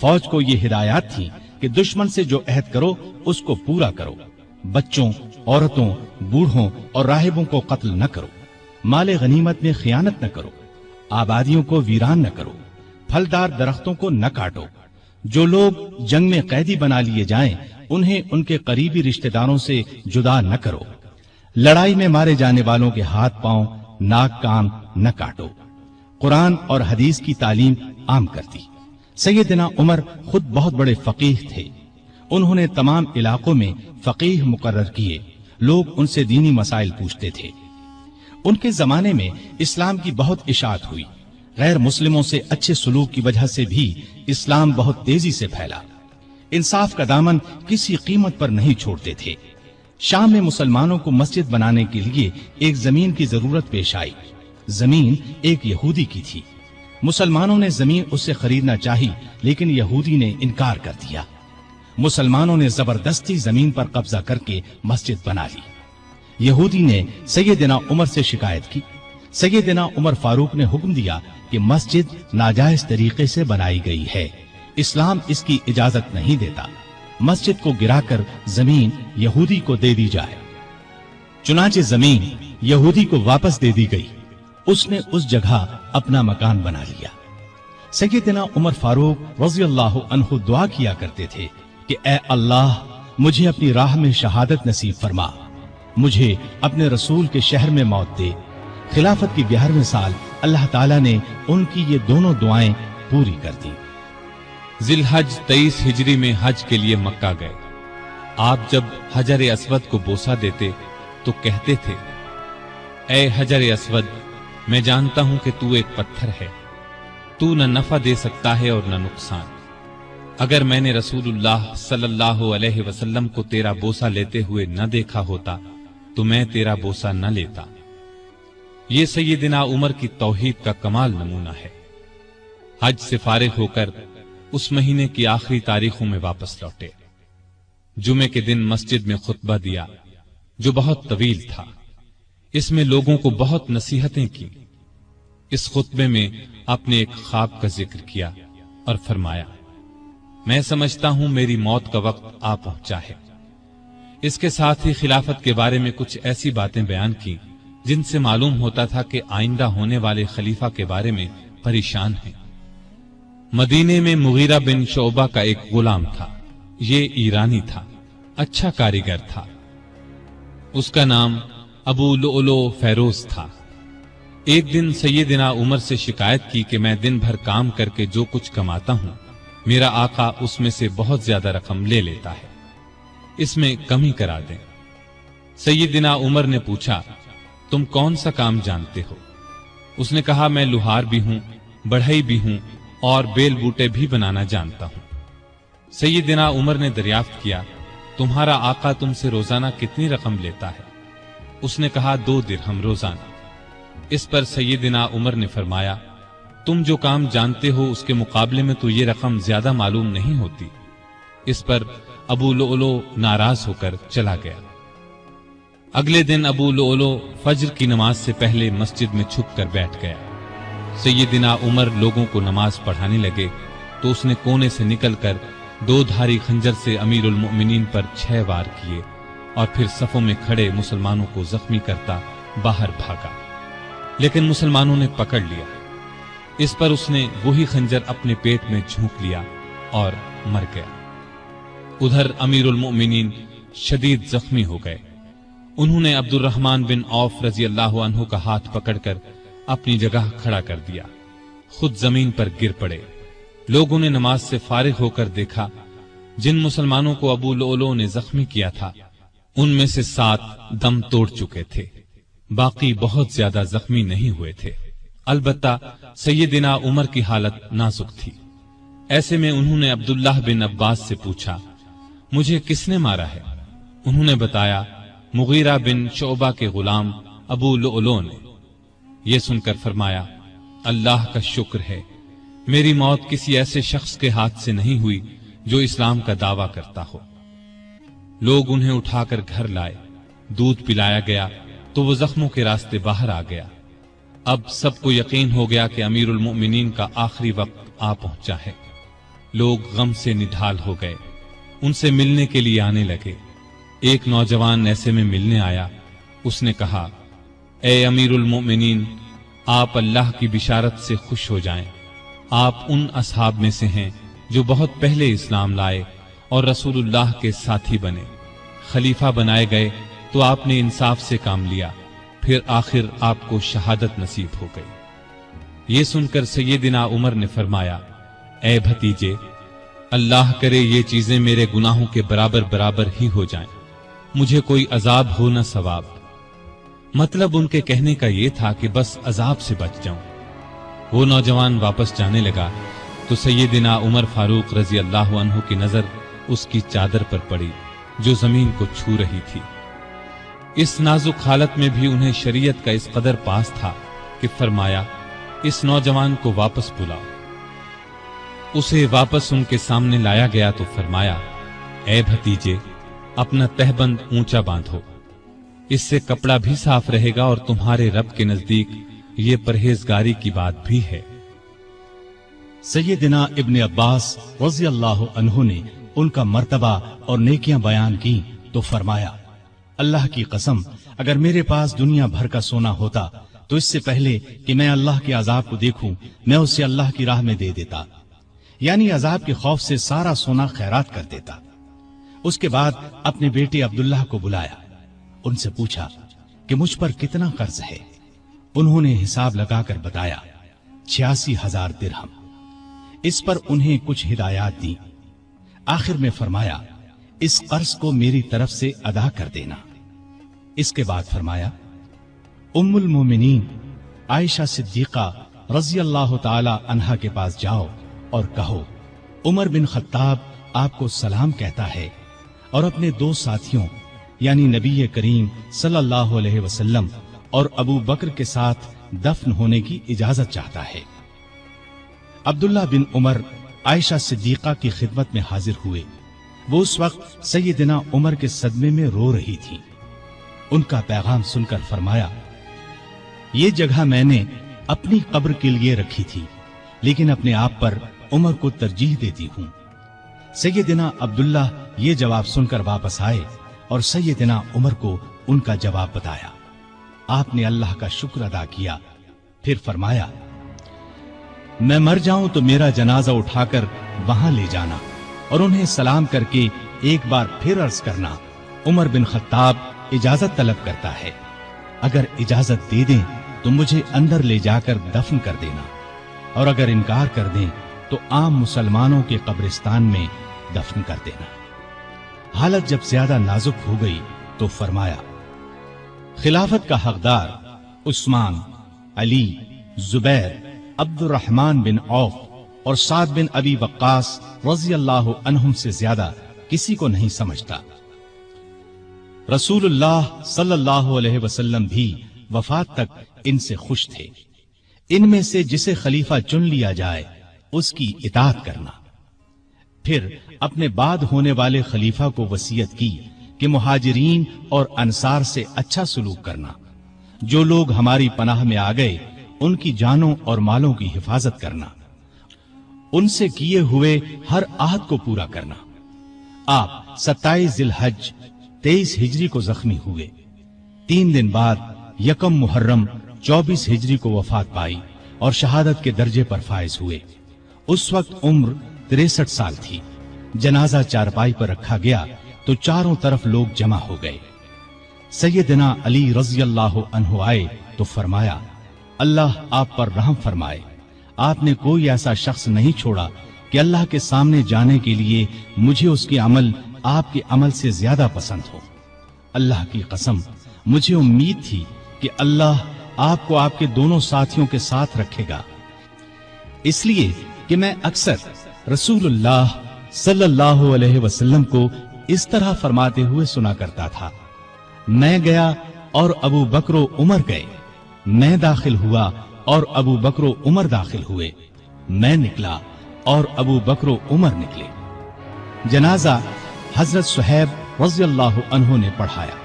फौज को ये हिदायत थी कि दुश्मन से जो अहद करो उसको पूरा करो। बच्चों, औरतों, बूढ़ों और राहिबों को कत्ल न करो। माले गनीमत में खियानत न करो। आबादियों को वीरान न करो। फलदार दरख्तों को न काटो। जो लोग जंग में कैदी बना लिए जाएं, उन्हें उनके करीबी रिश्तेदारों से जुदा न करो। लड़ाई में मारे जाने वालों के हाथ पांव, नाक, कान न काटो। कुरान और हदीस की तालीम आम कर दी। सैयदना उमर खुद बहुत बड़े फकीह थे। उन्होंने तमाम इलाकों में फकीह मुकर्रर किए। लोग उनसे दीनी मसाइल पूछते थे। उनके जमाने में इस्लाम की बहुत इशाअत हुई। गैर मुस्लिमों से अच्छे सलूक की वजह से भी इस्लाम बहुत तेजी से फैला। इंसाफ का दामन किसी कीमत पर नहीं छोड़ते थे। शाम में मुसलमानों को मस्जिद बनाने के लिए एक जमीन की जरूरत पेश आई। जमीन एक यहूदी की थी। मुसलमानों ने जमीन उससे खरीदना चाही, लेकिन यहूदी ने इनकार कर दिया। मुसलमानों ने जबरदस्ती जमीन पर कब्जा करके मस्जिद बना ली। यहूदी ने सैयदना उमर से शिकायत की। सैयदना उमर फारूक ने हुक्म दिया कि मस्जिद नाजायज तरीके से बनाई गई है, इस्लाम इसकी इजाजत नहीं देता। मस्जिद को गिराकर जमीन यहूदी को दे दी जाए। चुनाचे जमीन यहूदी को वापस दे दी गई। उसने उस जगह अपना मकान बना लिया। सैयदना उमर फारूक रज़ियल्लाहु अन्हु दुआ किया करते थे कि ए अल्लाह, मुझे अपनी राह में शहादत नसीब फरमा। मुझे अपने रसूल के शहर में मौत दे। खिलाफत की 11वें साल अल्लाह ताला ने उनकी ये दोनों दुआएं पूरी कर दी। जिलहज 23 हिजरी में हज के लिए मक्का गए। आप जब हजर अस्वद को बोसा देते तो कहते थे, ऐ हजर अस्वद, मैं जानता हूं कि तू एक पत्थर है, तू न नफा दे सकता है और न नुकसान। अगर मैंने रसूलुल्लाह सल्लल्लाहु अलैहि वसल्लम को तेरा बोसा लेते हुए न देखा होता तो मैं तेरा बोसा न लेता। ये सैयदना उमर की तौहीद का कमाल नमूना है। हज से फारिग होकर उस महीने की आखिरी तारीखों में वापस लौटे। जुमे के दिन मस्जिद में खुतबा दिया जो बहुत तवील था। इसमें लोगों को बहुत नसीहतें की। इस खुतबे में आपने एक ख्वाब का जिक्र किया और फरमाया, मैं समझता हूं मेरी मौत का वक्त आ पहुंचा है। इसके साथ ही खिलाफत के बारे में कुछ ऐसी बातें बयान की जिनसे मालूम होता था कि आइंदा होने वाले खलीफा के बारे में परेशान हैं। मदीने में मुगीरा बिन शोबा का एक गुलाम था। ये ईरानी था, अच्छा कारीगर था। उसका नाम अबू लुअलो फैरोज था। एक दिन सैयदना उमर से शिकायत की कि मैं दिन भर काम करके जो कुछ कमाता हूं, मेरा आका उसमें से बहुत ज्यादा रकम ले लेता है, इसमें कमी करा दें। सैयदना उमर ने पूछा, तुम कौन सा काम जानते हो? उसने कहा, मैं लुहार भी हूं, बढ़ई भी हूं और बेल बूटे भी बनाना जानता हूं। सैयदना उमर ने दरियाफ्त किया, तुम्हारा आका तुमसे रोजाना कितनी रकम लेता है? उसने कहा, 2 दिरहम रोजाना। इस पर सैयदना उमर ने फरमाया, तुम जो काम जानते हो उसके मुकाबले में तो ये रकम ज्यादा मालूम नहीं होती। इस पर अबू लुअलो नाराज होकर चला गया। अगले दिन अबू लुअलो फज्र की नमाज से पहले मस्जिद में छुप कर बैठ गया। सैयदना उमर लोगों को नमाज पढ़ाने लगे तो उसने कोने से निकलकर 2 धारी खंजर से अमीरुल मोमिनीन पर 6 वार किए और फिर सफों में खड़े मुसलमानों को जख्मी करता बाहर भागा, लेकिन मुसलमानों ने पकड़ लिया। इस पर उसने वही खंजर अपने पेट में झोंक लिया और मर गया। उधर अमीरुल मोमिनीन शदीद जख्मी हो गए। उन्होंने अब्दुर्रहमान बिन औफ रजी अल्लाह अन्हु का हाथ पकड़कर अपनी जगह खड़ा कर दिया, खुद जमीन पर गिर पड़े। लोगों ने नमाज से फारिग होकर देखा, जिन मुसलमानों को अबू लुअलो ने जख्मी किया था उनमें से 7 दम तोड़ चुके थे, बाकी बहुत ज्यादा जख्मी नहीं हुए थे। अलबत्ता सैयदना उमर की हालत नाजुक थी। ऐसे में उन्होंने अब्दुल्लाह बिन अब्बास से पूछा, मुझे किसने मारा है? उन्होंने बताया, मुगीरा बिन शोबा के गुलाम अबू लुअलो ने। यह सुनकर फरमाया, अल्लाह का शुक्र है, मेरी मौत किसी ऐसे शख्स के हाथ से नहीं हुई जो इस्लाम का दावा करता हो। लोग उन्हें उठाकर घर लाए, दूध पिलाया गया तो वो जख्मों के रास्ते बाहर आ गया। अब सबको यकीन हो गया कि अमीरुल मोमिनीन का आखिरी वक्त आ पहुंचा है। लोग गम से निढाल हो गए, उनसे मिलने के लिए आने लगे। एक नौजवान ऐसे में मिलने आया। उसने कहा, ए अमीरुल मोमिनीन, आप अल्लाह की बिशारत से खुश हो जाएं। आप उन असहाब में से हैं जो बहुत पहले इस्लाम लाए और रसूलुल्लाह के साथी बने। खलीफा बनाए गए तो आपने इंसाफ से काम लिया, फिर आखिर आपको शहादत नसीब हो गई। ये सुनकर सैयदना उमर ने फरमाया, ए भतीजे, अल्लाह करे ये चीजें मेरे गुनाहों के बराबर बराबर ही हो जाएं, मुझे कोई अजाब हो न सवाब। मतलब उनके कहने का ये था कि बस अजाब से बच जाऊं। वो नौजवान वापस जाने लगा तो सैयदना उमर फारूक रजी अल्लाह अन्हु की नजर उसकी चादर पर पड़ी जो जमीन को छू रही थी। इस नाजुक हालत में भी उन्हें शरीयत का इस कदर पास था कि फरमाया, इस नौजवान को वापस बुलाओ। उसे वापस उनके सामने लाया गया तो फरमाया, ए भतीजे, अपना तहबंद ऊंचा बांधो, इससे कपड़ा भी साफ रहेगा और तुम्हारे रब के नजदीक ये परहेजगारी की बात भी है। सैयदना इब्ने अब्बास रज़ी अल्लाह अन्हु ने उनका मर्तबा और नेकियां बयान की तो फरमाया, अल्लाह की कसम, अगर मेरे पास दुनिया भर का सोना होता तो इससे पहले कि मैं अल्लाह के अजाब को देखूं, मैं उसे अल्लाह की राह में दे देता, यानी अजाब के खौफ से सारा सोना खैरात कर देता। उसके बाद अपने बेटे अब्दुल्लाह को बुलाया, उनसे पूछा कि मुझ पर कितना कर्ज है। उन्होंने हिसाब लगाकर बताया, 86,000 दिरहम। इस पर उन्हें कुछ हिदायत दी। आखिर में फरमाया, इस कर्ज को मेरी तरफ से अदा कर देना। इसके बाद फरमाया, उम्मुल मोमिनीन आयशा सिद्दीका रजी अल्लाह ताला अन्हा के पास जाओ और कहो, उमर बिन खत्ताब आपको सलाम कहता है और अपने दो साथियों यानी नबी करीम सल्लल्लाहु अलैहि वसल्लम और अबू बकर के साथ दफन होने की इजाजत चाहता है। अब्दुल्ला बिन उमर आयशा सिद्दीका की खिदमत में हाजिर हुए। वो उस वक्त सैयदना उमर के सदमे में रो रही थी। उनका पैगाम सुनकर फरमाया, ये जगह मैंने अपनी कब्र के लिए रखी थी, लेकिन अपने आप पर उमर को तरजीह देती हूं। सैयदना अब्दुल्ला ये जवाब सुनकर वापस आए और सैयदना उमर को उनका जवाब बताया। आपने अल्लाह का शुक्र अदा किया। फिर फरमाया, मैं मर जाऊं तो मेरा जनाजा उठाकर वहां ले जाना और उन्हें सलाम करके एक बार फिर अर्ज करना, उमर बिन खत्ताब इजाजत तलब करता है। अगर इजाजत दे दें तो मुझे अंदर ले जाकर दफन कर देना, और अगर इनकार कर दें तो आम मुसलमानों के कब्रिस्तान में दफन कर देना। हालत जब ज्यादा नाजुक हो गई तो फरमाया, खिलाफत का हकदार उस्मान, अली, जुबैर, अब्दुर्रहमान बिन औफ और साद बिन अबी वक्कास रज़ी अल्लाहु अन्हुम से ज्यादा किसी को नहीं समझता। रसूलुल्लाह सल्लल्लाहु अलैहि वसल्लम भी वफात तक इनसे खुश थे। इनमें से जिसे खलीफा चुन लिया जाए उसकी इताअत करना। फिर अपने बाद होने वाले खलीफा को वसीयत की कि मुहाजिरीन और अंसार से अच्छा सलूक करना। जो लोग हमारी पनाह में आ गए उनकी जानों और मालों की हिफाजत करना। उनसे किए हुए हर आहद को पूरा करना। आप 27 जिलहज 23 हिजरी को जख्मी हुए। 3 दिन बाद यकम मुहर्रम 24 हिजरी को वफात पाई और शहादत के दर्जे पर फायज हुए। उस वक्त उम्र 63 साल थी। जनाजा चारपाई पर रखा गया तो चारों तरफ लोग जमा हो गए। सैयदना अली रज़ी अल्लाहु अन्हु आए तो फरमाया, अल्लाह आप पर रहम फरमाए। आपने कोई ऐसा शख्स नहीं छोड़ा कि अल्लाह के सामने जाने के लिए मुझे उसके अमल आपके अमल से ज्यादा पसंद हो। अल्लाह की कसम, मुझे उम्मीद थी कि अल्लाह आपको आपके दोनों साथियों के साथ रखेगा, इसलिए कि मैं अक्सर रसूलुल्लाह सल्लल्लाहु अलैहि वसल्लम को इस तरह फरमाते हुए सुना करता था, मैं गया और अबू बकर उमर गए, मैं दाखिल हुआ और अबू बकर उमर दाखिल हुए, मैं निकला और अबू बकर उमर निकले। जनाजा हजरत सुहैब रज़ी अल्लाहु अन्हु ने पढ़ाया।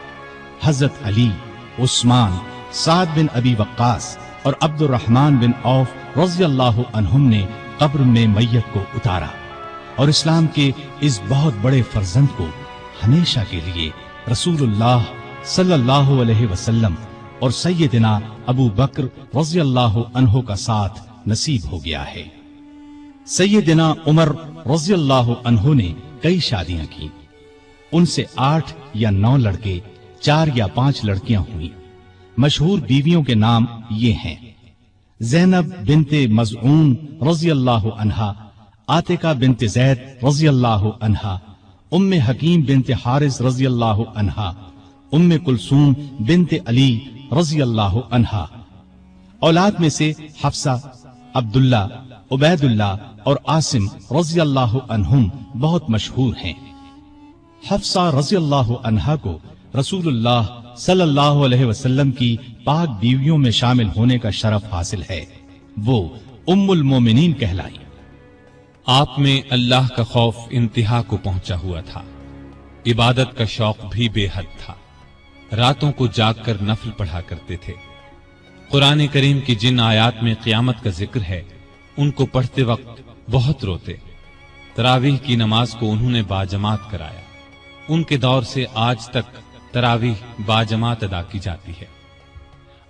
हजरत अली, उस्मान, साद बिन अबी वक्कास और अब्दुर्रहमान बिन औफ रज़ी अल्लाहु अन्हुम ने कब्र में मैयत को उतारा और इस्लाम के इस बहुत बड़े फर्जंद को हमेशा के लिए रसूलुल्लाह सल्लल्लाहु अलैहि वसल्लम और सैयदना अबू बकर रज़ी अल्लाहु अन्हु का साथ नसीब हो गया है। सैयदना उमर रज़ी अल्लाहु अन्हु ने कई शादियां की। उनसे 8 या 9 लड़के, 4 या 5 लड़कियां हुई। मशहूर बीवियों के नाम ये हैं: ज़ैनब बिन्ते मज़ऊन रज़ी अल्लाहु अन्हा, आतिका बिन्ते ज़ैद रज़ी अल्लाहु अन्हा, उम्मे हकीम बिन्ते हारिस रज़ी अल्लाहु अन्हा, उम्मे कुलसूम बिन्ते अली रज़ी अल्लाहु अन्हा। औलाद में से हफ्सा, अब्दुल्ला, उबैदुल्ला और आसिम रज़ी अल्लाहु अन्हुम बहुत मशहूर हैं। हफ्सा रज़ी अल्लाहु अन्हा को रसूलुल्लाह सल्लल्लाहु अलैहि वसल्लम की पाक बीवियों में शामिल होने का शरफ हासिल है। वो उम्मुल मोमिनीन कहलाई। आप में अल्लाह का खौफ इंतहा को पहुंचा हुआ था। इबादत का शौक भी बेहद था। रातों को जागकर नफल पढ़ा करते थे। कुरान करीम की जिन आयात में क़यामत का जिक्र है उनको पढ़ते वक्त बहुत रोते। तरावीह की नमाज को उन्होंने बाजमात कराया। उनके दौर से आज तक तरावीह बाजमात अदा की जाती है।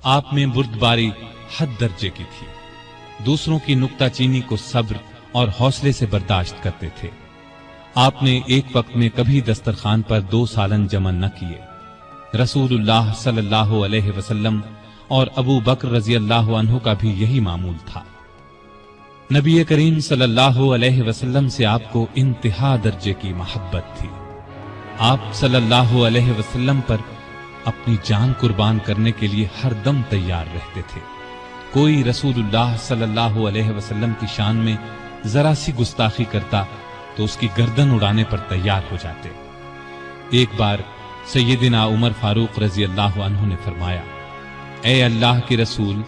आप में बुर्दबारी हद दर्जे की थी। दूसरों की नुक्ताचीनी को सब्र और हौसले से बर्दाश्त करते थे। आपने एक वक्त में कभी दस्तरखान पर 2 सालन जमा न किए। रसूलुल्लाह सल्लल्लाहु अलैहि वसल्लम और अबू बकर रज़ी अल्लाहु अन्हु का भी यही मामूल था। نبی کریم صلی اللہ علیہ وسلم سے آپ کو انتہا درجے کی محبت تھی۔ آپ صلی اللہ علیہ وسلم پر اپنی جان قربان کرنے کے لیے ہر دم تیار رہتے تھے۔ کوئی رسول اللہ صلی اللہ علیہ وسلم کی شان میں ذرا سی گستاخی کرتا تو اس کی گردن اڑانے پر تیار ہو جاتے۔ ایک بار سیدنا عمر فاروق رضی اللہ عنہ نے فرمایا، اے اللہ کے رسول،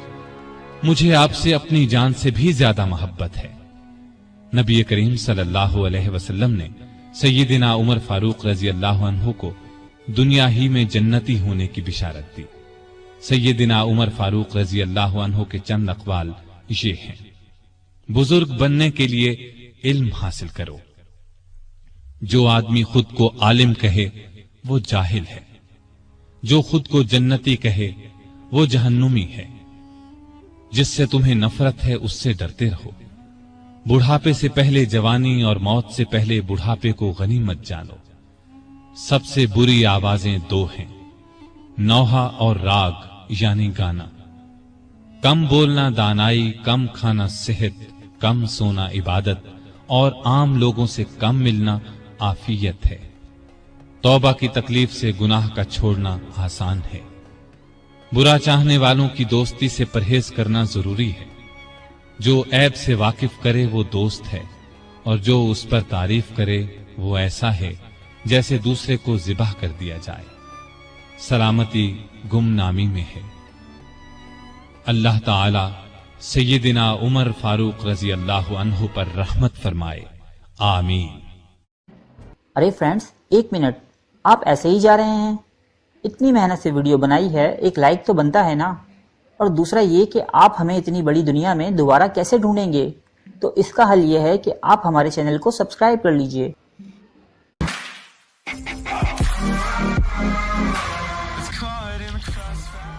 مجھے آپ سے اپنی جان سے بھی زیادہ محبت ہے۔ نبی کریم صلی اللہ علیہ وسلم نے سیدنا عمر فاروق رضی اللہ عنہ کو دنیا ہی میں جنتی ہونے کی بشارت دی۔ سیدنا عمر فاروق رضی اللہ عنہ کے چند اقوال یہ ہیں: بزرگ بننے کے لیے علم حاصل کرو۔ جو آدمی خود کو عالم کہے وہ جاہل ہے، جو خود کو جنتی کہے وہ جہنمی ہے۔ جس سے تمہیں نفرت ہے اس سے ڈرتے رہو۔ بڑھاپے سے پہلے جوانی اور موت سے پہلے بڑھاپے کو غنیمت جانو۔ سب سے بری آوازیں دو ہیں، نوحہ اور راگ یعنی گانا۔ کم بولنا دانائی، کم کھانا صحت، کم سونا عبادت، اور عام لوگوں سے کم ملنا عافیت ہے۔ توبہ کی تکلیف سے گناہ کا چھوڑنا آسان ہے۔ برا چاہنے والوں کی دوستی سے پرہیز کرنا ضروری ہے۔ جو عیب سے واقف کرے وہ دوست ہے، اور جو اس پر تعریف کرے وہ ایسا ہے جیسے دوسرے کو ذبح کر دیا جائے۔ سلامتی گمنامی میں ہے۔ اللہ تعالی سیدنا عمر فاروق رضی اللہ عنہ پر رحمت فرمائے، آمین۔ ارے فرینڈز، 1 منٹ، آپ ایسے ہی جا رہے ہیں؟ اتنی محنت سے ویڈیو بنائی ہے، ایک لائک تو بنتا ہے نا؟ اور دوسرا یہ کہ آپ ہمیں اتنی بڑی دنیا میں دوبارہ کیسے ڈھونڈیں گے؟ تو اس کا حل یہ ہے کہ آپ ہمارے چینل کو سبسکرائب کر لیجئے۔ It's caught in the crossfire.